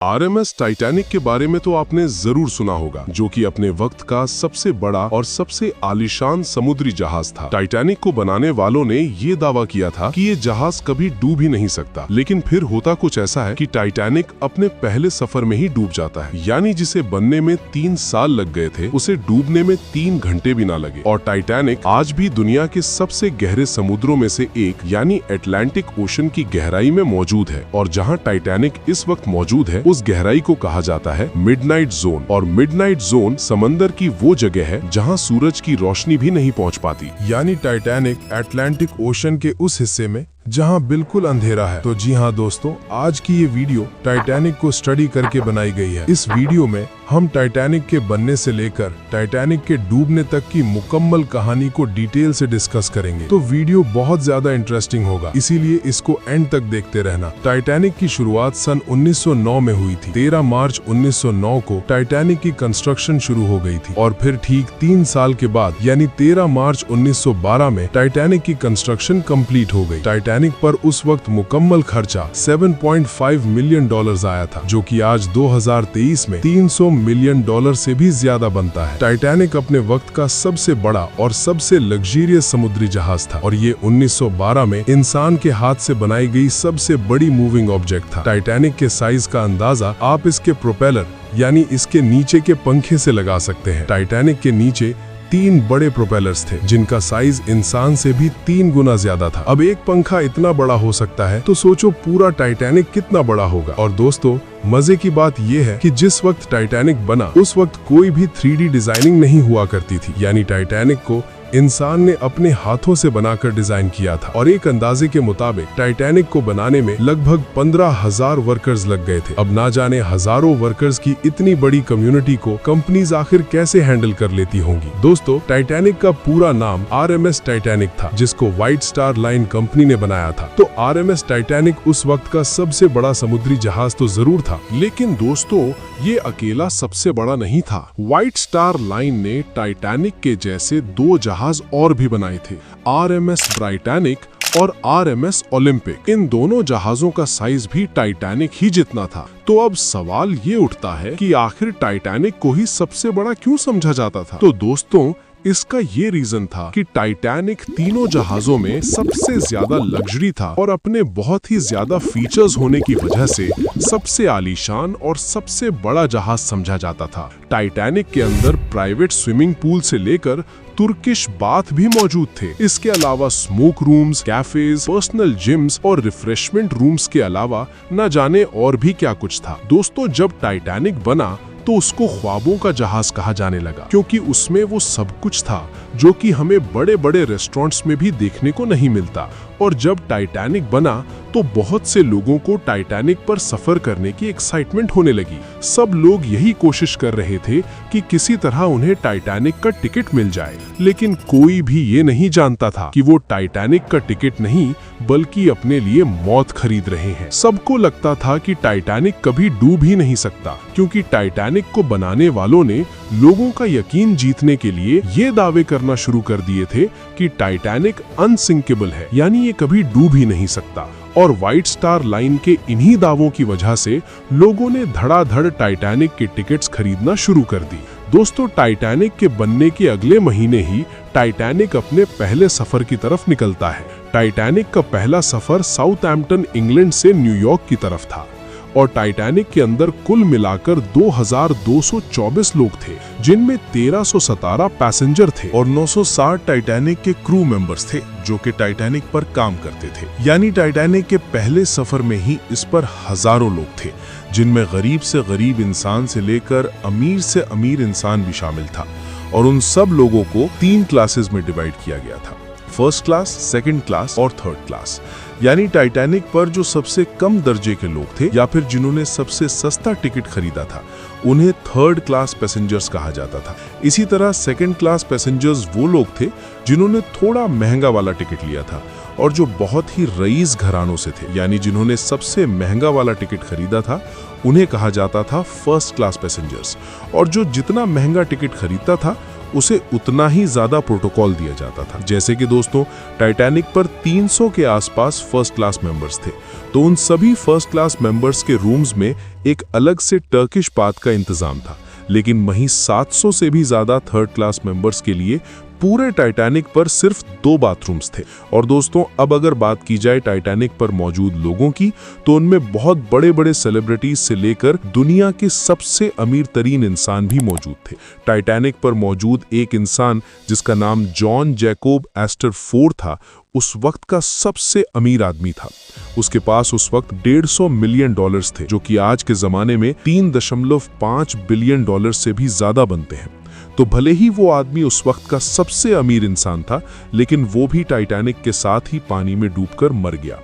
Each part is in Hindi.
आरएमएस टाइटैनिक के बारे में तो आपने जरूर सुना होगा, जो कि अपने वक्त का सबसे बड़ा और सबसे आलीशान समुद्री जहाज था। टाइटैनिक को बनाने वालों ने ये दावा किया था कि ये जहाज कभी डूब ही नहीं सकता, लेकिन फिर होता कुछ ऐसा है कि टाइटैनिक अपने पहले सफर में ही डूब जाता है। यानी जिसे बनने में 3 साल लग गए थे, उसे डूबने में 3 घंटे भी ना लगे। और टाइटैनिक आज भी दुनिया के सबसे गहरे समुद्रों में से एक यानी अटलांटिक ओशन की गहराई में मौजूद है। और जहाँ टाइटैनिक इस वक्त मौजूद है, उस गहराई को कहा जाता है मिडनाइट जोन। और मिडनाइट जोन समंदर की वो जगह है जहां सूरज की रोशनी भी नहीं पहुंच पाती। यानी टाइटैनिक अटलांटिक ओशन के उस हिस्से में जहां बिल्कुल अंधेरा है। तो जी हाँ दोस्तों, आज की ये वीडियो टाइटैनिक को स्टडी करके बनाई गई है। इस वीडियो में हम टाइटैनिक के बनने से लेकर टाइटैनिक के डूबने तक की मुकम्मल कहानी को डिटेल से डिस्कस करेंगे। तो वीडियो बहुत ज्यादा इंटरेस्टिंग होगा, इसीलिए इसको एंड तक देखते रहना। टाइटैनिक की शुरुआत सन 1909 में हुई थी। 13 मार्च 1909 को टाइटैनिक की कंस्ट्रक्शन शुरू हो गई थी और फिर ठीक 3 साल के बाद यानी 13 मार्च 1912 में टाइटैनिक की कंस्ट्रक्शन कंप्लीट हो गई। टाइटैनिक पर उस वक्त मुकम्मल खर्चा $7.5 मिलियन आया था, जो कि आज 2023 में $300 मिलियन से भी ज्यादा बनता है। टाइटैनिक अपने वक्त का सबसे बड़ा और सबसे लग्जरियस समुद्री जहाज था और ये 1912 में इंसान के हाथ से बनाई गई सबसे बड़ी मूविंग ऑब्जेक्ट था। टाइटैनिक के साइज का अंदाजा आप इसके प्रोपेलर यानी इसके नीचे के पंखे से लगा सकते हैं। टाइटैनिक के नीचे 3 बड़े प्रोपेलर्स थे, जिनका साइज इंसान से भी 3 गुना ज्यादा था। अब एक पंखा इतना बड़ा हो सकता है, तो सोचो पूरा टाइटैनिक कितना बड़ा होगा। और दोस्तों, मजे की बात यह है कि जिस वक्त टाइटैनिक बना, उस वक्त कोई भी 3D डिजाइनिंग नहीं हुआ करती थी। यानी टाइटैनिक को इंसान ने अपने हाथों से बनाकर डिजाइन किया था। और एक अंदाजे के मुताबिक टाइटैनिक को बनाने में लगभग 15,000 वर्कर्स लग गए थे। अब ना जाने हजारों वर्कर्स की इतनी बड़ी कम्युनिटी को कंपनीज आखिर कैसे हैंडल कर लेती होंगी। दोस्तों, टाइटैनिक का पूरा नाम आरएमएस टाइटैनिक था, जिसको व्हाइट स्टार लाइन कंपनी ने बनाया था। तो आरएमएस टाइटैनिक उस वक्त का सबसे बड़ा समुद्री जहाज तो जरूर था, लेकिन दोस्तों ये अकेला सबसे बड़ा नहीं था। व्हाइट स्टार लाइन ने टाइटैनिक के जैसे 2 जहाज और भी बनाए थे, आरएमएस ब्राइटैनिक और आरएमएस ओलंपिक। इन दोनों जहाजों का साइज भी टाइटैनिक ही जितना था। तो अब सवाल ये उठता है कि आखिर टाइटैनिक को ही सबसे बड़ा क्यों समझा जाता था। तो दोस्तों, इसका ये रीजन था कि टाइटैनिक तीनों जहाजों में सबसे ज्यादा लग्जरी था और अपने बहुत ही ज्यादा फीचर्स होने की वजह से सबसे आलीशान और सबसे बड़ा जहाज समझा जाता था। टाइटैनिक के अंदर प्राइवेट स्विमिंग पूल से लेकर तुर्किश बाथ भी मौजूद थे। इसके अलावा smoke rooms, cafes, personal gyms और रिफ्रेशमेंट रूम्स के अलावा न जाने और भी क्या कुछ था। दोस्तों, जब टाइटैनिक बना तो उसको ख्वाबों का जहाज कहा जाने लगा, क्योंकि उसमें वो सब कुछ था जो कि हमें बड़े बड़े रेस्टोरेंट्स में भी देखने को नहीं मिलता। और जब टाइटैनिक बना तो बहुत से लोगों को टाइटैनिक पर सफर करने की एक्साइटमेंट होने लगी। सब लोग यही कोशिश कर रहे थे कि किसी तरह उन्हें टाइटैनिक का टिकट मिल जाए, लेकिन कोई भी ये नहीं जानता था कि वो टाइटैनिक का टिकट नहीं बल्कि अपने लिए मौत खरीद रहे हैं। सबको लगता था कि टाइटैनिक कभी डूब ही नहीं सकता, क्योंकि टाइटैनिक को बनाने वालों ने लोगों का यकीन जीतने के लिए ये दावे करना शुरू कर दिए थे कि टाइटैनिक अनसिंकेबल है, यानी ये कभी डूब ही नहीं सकता। और व्हाइट स्टार लाइन के इन्हीं दावों की वजह से लोगों ने धड़ाधड़ टाइटैनिक के टिकट्स खरीदना शुरू कर दी। दोस्तों, टाइटैनिक के बनने के अगले महीने ही टाइटैनिक अपने पहले सफर की तरफ निकलता है। टाइटैनिक का पहला सफर साउथहैम्पटन, इंग्लैंड से न्यूयॉर्क की तरफ था और टाइटैनिक के अंदर कुल मिलाकर 2224 लोग थे, जिनमें 1317 पैसेंजर थे और 960 टाइटैनिक के क्रू मेंबर्स थे, जो कि टाइटैनिक पर काम करते थे। यानी टाइटैनिक के पहले सफर में ही इस पर हजारों लोग थे, जिनमें गरीब से गरीब इंसान से लेकर अमीर से अमीर इंसान भी शामिल था। और उन सब लोगों को 3 क्लासेस में डिवाइड किया गया था, फर्स्ट क्लास, सेकंड क्लास और थर्ड क्लास। यानी टाइटैनिक पर जो सबसे कम दर्जे के लोग थे या फिर जिन्होंने सबसे सस्ता टिकट खरीदा था, उन्हें थर्ड क्लास पैसेंजर्स कहा जाता था। इसी तरह सेकंड क्लास पैसेंजर्स वो लोग थे जिन्होंने थोड़ा महंगा वाला टिकट लिया था और जो बहुत ही रईस घरानों से थे, यानी जिन्होंने सबसे महंगा वाला टिकट खरीदा था, उन्हें कहा जाता था फर्स्ट क्लास पैसेंजर्स। और जो जितना महंगा टिकट खरीदता था उसे उतना ही ज्यादा प्रोटोकॉल दिया जाता था। जैसे कि दोस्तों, टाइटैनिक पर 300 के आसपास फर्स्ट क्लास मेंबर्स थे, तो उन सभी फर्स्ट क्लास मेंबर्स के रूम्स में एक अलग से टर्किश बाथ का इंतजाम था। लेकिन वहीं 700 से भी ज्यादा थर्ड क्लास मेंबर्स के लिए पूरे टाइटैनिक पर सिर्फ 2 बाथरूम्स थे। और दोस्तों, अब अगर बात की जाए टाइटैनिक पर मौजूद लोगों की, तो उनमें बहुत बड़े बड़े सेलिब्रिटीज से लेकर दुनिया के सबसे अमीर तरीन इंसान भी मौजूद थे। टाइटैनिक पर मौजूद एक इंसान जिसका नाम जॉन जैकोब एस्टर फोर्ड था, उस वक्त का सबसे अमीर आदमी था। उसके पास उस वक्त $150 मिलियन थे, जो कि आज के जमाने में $3.5 बिलियन से भी ज्यादा बनते हैं। तो भले ही वो आदमी उस वक्त का सबसे अमीर इंसान था, लेकिन वो भी टाइटैनिक के साथ ही पानी में डूबकर मर गया।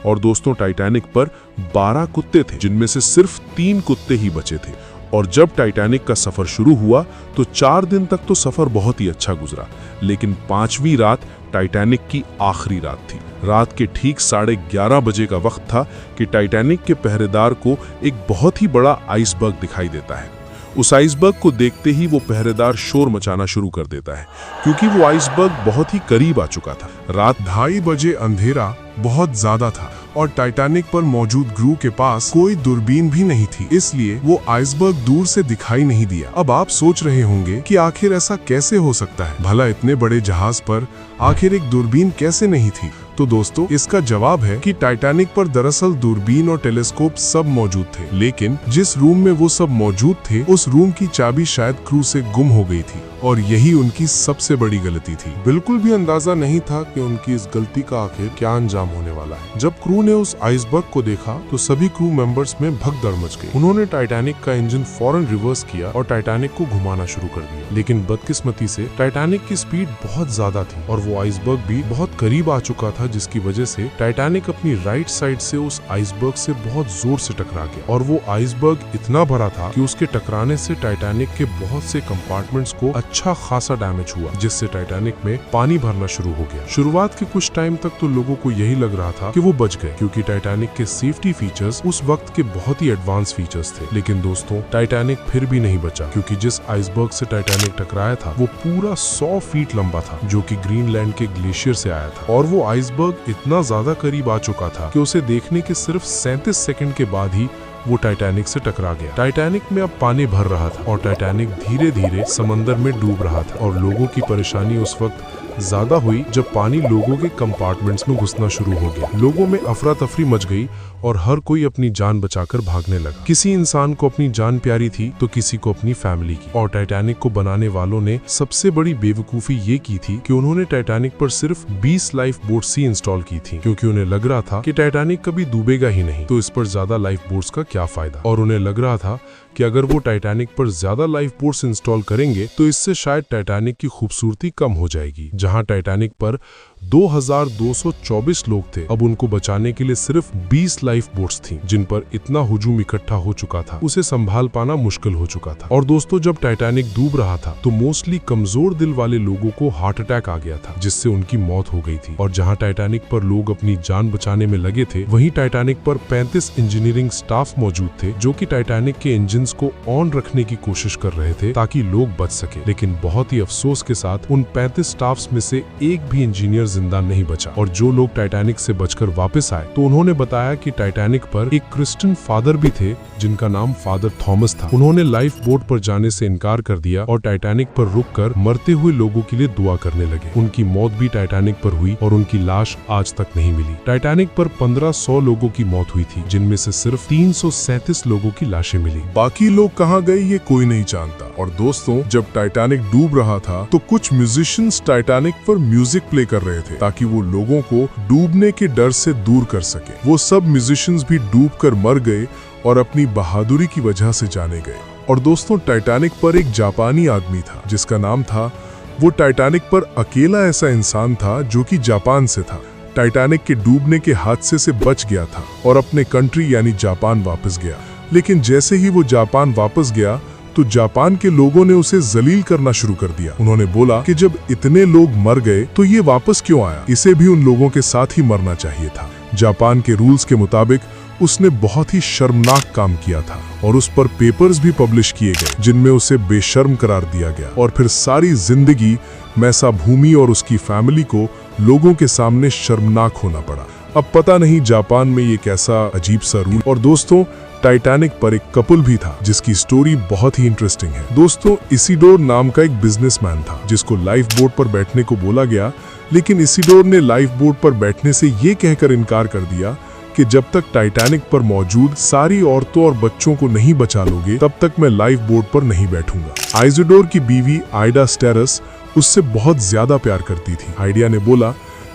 और दोस्तों, टाइटैनिक पर 12 कुत्ते थे, जिनमें से सिर्फ 3 कुत्ते ही बचे थे। और जब टाइटैनिक का सफर शुरू हुआ तो 4 दिन तक तो सफर बहुत ही अच्छा गुजरा, लेकिन 5वीं रात टाइटैनिक की आखिरी रात थी। रात के ठीक 11:30 बजे का वक्त था कि टाइटैनिक के पहरेदार को एक बहुत ही बड़ा आइसबर्ग दिखाई देता है। उस आइसबर्ग को देखते ही वो पहरेदार शोर मचाना शुरू कर देता है, क्योंकि वो आइसबर्ग बहुत ही करीब आ चुका था। रात 2:30 बजे अंधेरा बहुत ज्यादा था और टाइटैनिक पर मौजूद क्रू के पास कोई दूरबीन भी नहीं थी, इसलिए वो आइसबर्ग दूर से दिखाई नहीं दिया। अब आप सोच रहे होंगे कि आखिर ऐसा कैसे हो सकता है, भला इतने बड़े जहाज पर आखिर एक दूरबीन कैसे नहीं थी? तो दोस्तों, इसका जवाब है कि टाइटैनिक पर दरअसल दूरबीन और टेलीस्कोप सब मौजूद थे, लेकिन जिस रूम में वो सब मौजूद थे, उस रूम की चाबी शायद क्रू से गुम हो गई थी, और यही उनकी सबसे बड़ी गलती थी। बिल्कुल भी अंदाजा नहीं था कि उनकी इस गलती का आखिर क्या अंजाम होने वाला है। जब क्रू ने उस आइसबर्ग को देखा तो सभी क्रू मेंबर्स में भगदड़ मच गई। उन्होंने टाइटैनिक का इंजन फौरन रिवर्स किया और टाइटैनिक को घुमाना शुरू कर दिया, लेकिन बदकिस्मती से टाइटैनिक की स्पीड बहुत ज्यादा थी और वो आइसबर्ग भी बहुत करीब आ चुका था, जिसकी वजह से टाइटैनिक अपनी राइट साइड से उस आइसबर्ग से बहुत जोर से टकरा गया। और वो आइसबर्ग इतना भरा था कि उसके टकराने से टाइटैनिक के बहुत से कंपार्टमेंट्स को अच्छा खासा डैमेज हुआ, जिससे टाइटैनिक में पानी भरना शुरू हो गया। शुरुआत के कुछ टाइम तक तो लोगों को यही लग रहा था कि वो बच गए, क्योंकि टाइटैनिक के सेफ्टी फीचर्स उस वक्त के बहुत ही एडवांस फीचर्स थे। लेकिन दोस्तों, टाइटैनिक फिर भी नहीं बचा, क्योंकि जिस आइसबर्ग से टाइटैनिक टकराया था वो पूरा 100 फीट लंबा था, जो कि ग्रीनलैंड के ग्लेशियर से आया था। और वो आइसबर्ग इतना ज्यादा करीब आ चुका था कि उसे देखने के सिर्फ 37 सेकंड के बाद ही वो टाइटैनिक से टकरा गया। टाइटैनिक में अब पानी भर रहा था और टाइटैनिक धीरे धीरे समंदर में डूब रहा था, और लोगों की परेशानी उस वक्त ज्यादा हुई जब पानी लोगों के कंपार्टमेंट्स में घुसना शुरू हो गया। लोगों में अफरा तफरी मच गई और हर कोई अपनी जान बचाकर भागने लगा। किसी इंसान को अपनी जान प्यारी थी तो किसी को अपनी फैमिली की। और टाइटैनिक को बनाने वालों ने सबसे बड़ी बेवकूफी ये की थी कि उन्होंने टाइटैनिक पर सिर्फ 20 लाइफ बोट्स ही इंस्टॉल की थी, क्योंकि उन्हें लग रहा था कि टाइटैनिक कभी डूबेगा ही नहीं, तो इस पर ज्यादा लाइफ बोट्स का क्या फायदा। और उन्हें लग रहा था कि अगर वो टाइटैनिक पर ज्यादा लाइफ बोट्स इंस्टॉल करेंगे तो इससे शायद टाइटैनिक की खूबसूरती कम हो जाएगी। जहां टाइटैनिक पर 2224 लोग थे, अब उनको बचाने के लिए सिर्फ 20 लाइफ बोट्स थीं, जिन पर इतना हुजूम इकट्ठा हो चुका था, उसे संभाल पाना मुश्किल हो चुका था। और दोस्तों, जब टाइटैनिक डूब रहा था तो मोस्टली कमजोर दिल वाले लोगों को हार्ट अटैक आ गया था, जिससे उनकी मौत हो गई थी। और जहां टाइटैनिक पर लोग अपनी जान बचाने में लगे थे, वहीं टाइटैनिक पर 35 इंजीनियरिंग स्टाफ मौजूद थे, जो कि टाइटैनिक के इंजन को ऑन रखने की कोशिश कर रहे थे ताकि लोग बच सके। लेकिन बहुत ही अफसोस के साथ उन 35 स्टाफ्स में से एक भी इंजीनियर जिंदा नहीं बचा। और जो लोग टाइटैनिक से बचकर वापस आए तो उन्होंने बताया कि टाइटैनिक पर एक क्रिश्चियन फादर भी थे, जिनका नाम फादर थॉमस था। उन्होंने लाइफ बोट पर जाने से इनकार कर दिया और टाइटैनिक पर रुककर मरते हुए लोगों के लिए दुआ करने लगे। उनकी मौत भी टाइटैनिक पर हुई और उनकी लाश आज तक नहीं मिली। टाइटैनिक पर 1500 लोगों की मौत हुई थी, जिनमें से सिर्फ 337 लोगों की लाशें मिली। बाकी लोग कहां गए ये कोई नहीं जानता। और दोस्तों, जब टाइटैनिक डूब रहा था तो कुछ म्यूजिशियंस टाइटैनिक पर म्यूजिक प्ले कर रहे थे ताकि वो लोगों को डूबने के डर से दूर कर सके। वो सब म्यूजिशियंस भी डूबकर मर गए और अपनी बहादुरी की वजह से जाने गए। और दोस्तों, टाइटैनिक पर एक जापानी आदमी था जिसका नाम था, वो टाइटैनिक पर अकेला ऐसा इंसान था जो कि जापान से था। टाइटैनिक के डूबने के हादसे से बच गया था और अपने कंट्री यानी जापान वापस गया। लेकिन जैसे ही वो जापान वापस गया तो जापान के लोगों ने उसे जलील करना शुरू कर दिया। उन्होंने बोला कि जब इतने लोग मर गए तो ये वापस क्यों आया, इसे भी उन लोगों के साथ ही मरना चाहिए था। जापान के रूल्स के मुताबिक उसने बहुत ही शर्मनाक काम किया था और उस पर पेपर्स भी पब्लिश किए गए जिनमें उसे बेशर्म करार दिया गया और फिर सारी जिंदगी मैसा भूमि और उसकी फैमिली को लोगों के सामने शर्मनाक होना पड़ा। अब पता नहीं जापान में ये कैसा अजीब सा रूल। और दोस्तों, टाइटैनिक पर एक कपल भी था जिसकी स्टोरी बहुत ही इंटरेस्टिंग है। दोस्तों, इसिडोर नाम का एक बिजनेसमैन था जिसको लाइफ बोट पर बैठने को बोला गया, लेकिन इसिडोर ने लाइफ बोट पर बैठने से ये कहकर इनकार कर दिया कि जब तक टाइटैनिक पर मौजूद सारी औरतों और बच्चों को नहीं बचा लोगे तब तक मैं लाइफ बोट पर नहीं बैठूंगा। आइसिडोर की बीवी आइडा स्टेरस उससे बहुत ज्यादा प्यार करती थी। आइडिया ने बोला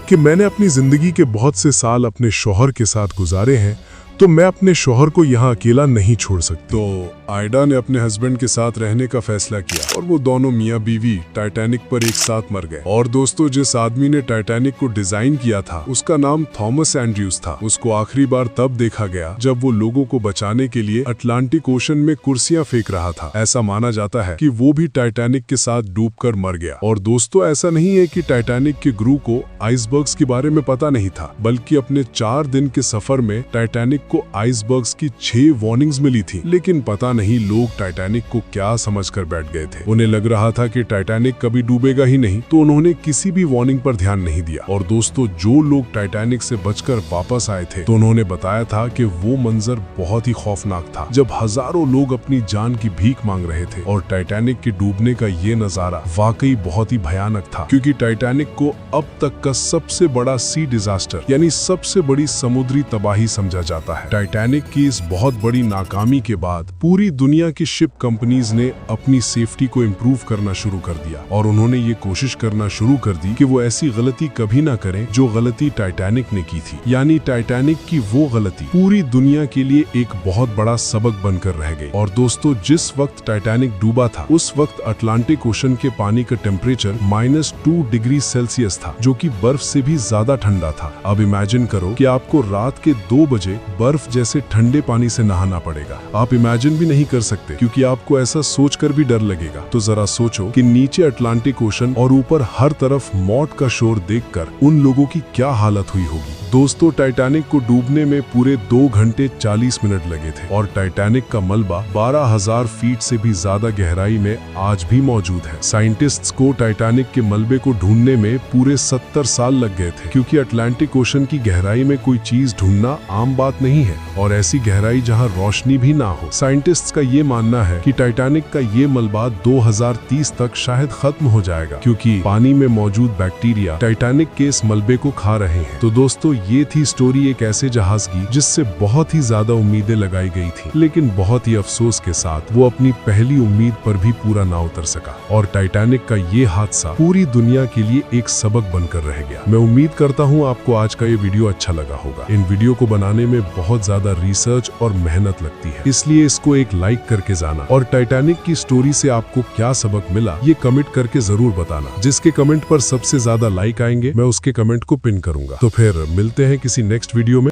कि मैंने अपनी जिंदगी के बहुत से साल अपने शौहर के साथ गुजारे हैं, तो मैं अपने शौहर को यहाँ अकेला नहीं छोड़ सकती। तो आइडा ने अपने हस्बैंड के साथ रहने का फैसला किया और वो दोनों मियाँ बीवी टाइटैनिक पर एक साथ मर गए। और दोस्तों, जिस आदमी ने टाइटैनिक को डिजाइन किया था उसका नाम थॉमस एंड्रयूज था। उसको आखिरी बार तब देखा गया जब वो लोगों को बचाने के लिए अटलांटिक ओशन में कुर्सियां फेंक रहा था। ऐसा माना जाता है कि वो भी टाइटैनिक के साथ डूबकर मर गया। और दोस्तों, ऐसा नहीं है कि टाइटैनिक के क्रू को आइसबर्ग्स के बारे में पता नहीं था, बल्कि अपने 4 दिन के सफर में टाइटैनिक को आइसबर्ग्स की 6 वार्निंग्स मिली थी। लेकिन पता नहीं लोग टाइटैनिक को क्या समझकर बैठ गए थे। उन्हें लग रहा था कि टाइटैनिक कभी डूबेगा ही नहीं, तो उन्होंने किसी भी वार्निंग पर ध्यान नहीं दिया। और दोस्तों, जो लोग टाइटैनिक से बचकर वापस आए थे तो उन्होंने बताया था कि वो मंजर बहुत ही खौफनाक था जब हजारों लोग अपनी जान की भीख मांग रहे थे। और टाइटैनिक के डूबने का ये नजारा वाकई बहुत ही भयानक था, क्योंकि टाइटैनिक को अब तक का सबसे बड़ा सी डिजास्टर यानी सबसे बड़ी समुद्री तबाही समझा जाता है। टाइटैनिक की इस बहुत बड़ी नाकामी के बाद पूरी दुनिया की शिप कंपनीज ने अपनी सेफ्टी को इम्प्रूव करना शुरू कर दिया और उन्होंने ये कोशिश करना शुरू कर दी कि वो ऐसी गलती कभी ना करें जो गलती टाइटैनिक ने की थी। यानी टाइटैनिक की वो गलती पूरी दुनिया के लिए एक बहुत बड़ा सबक बनकर रह गई। और दोस्तों, जिस वक्त टाइटैनिक डूबा था उस वक्त अटलांटिक ओशन के पानी का टेम्परेचर -2 डिग्री सेल्सियस था, जो कि बर्फ से भी ज्यादा ठंडा था। अब इमेजिन करो कि आपको रात के 2 बजे बर्फ जैसे ठंडे पानी से नहाना पड़ेगा। आप इमेजिन भी नहीं कर सकते, क्योंकि आपको ऐसा सोचकर भी डर लगेगा। तो जरा सोचो कि नीचे अटलांटिक ओशन और ऊपर हर तरफ मौत का शोर देखकर उन लोगों की क्या हालत हुई होगी। दोस्तों, टाइटैनिक को डूबने में पूरे 2 घंटे 40 मिनट लगे थे और टाइटैनिक का मलबा 12,000 फीट से भी ज्यादा गहराई में आज भी मौजूद है। साइंटिस्ट्स को टाइटैनिक के मलबे को ढूंढने में पूरे 70 साल लग गए थे, क्योंकि अटलांटिक ओशन की गहराई में कोई चीज ढूंढना आम बात नहीं है, और ऐसी गहराई जहां रोशनी भी ना हो। साइंटिस्ट्स का ये मानना है कि टाइटैनिक का ये मलबा 2030 तक शायद खत्म हो जाएगा, क्योंकि पानी में मौजूद बैक्टीरिया टाइटैनिक के इस मलबे को खा रहे हैं। तो दोस्तों, ये थी स्टोरी एक ऐसे जहाज की जिससे बहुत ही ज्यादा उम्मीदें लगाई गई थी, लेकिन बहुत ही अफसोस के साथ वो अपनी पहली उम्मीद पर भी पूरा ना उतर सका। और टाइटैनिक का ये हादसा पूरी दुनिया के लिए एक सबक बनकर रह गया। मैं उम्मीद करता हूँ आपको आज का ये वीडियो अच्छा लगा होगा। इन वीडियो को बनाने में बहुत ज्यादा रिसर्च और मेहनत लगती है, इसलिए इसको एक लाइक करके जाना। और टाइटैनिक की स्टोरी से आपको क्या सबक मिला ये कमेंट करके जरूर बताना। जिसके कमेंट पर सबसे ज्यादा लाइक आएंगे मैं उसके कमेंट को पिन करूंगा। तो फिर मिलते हैं किसी नेक्स्ट वीडियो में।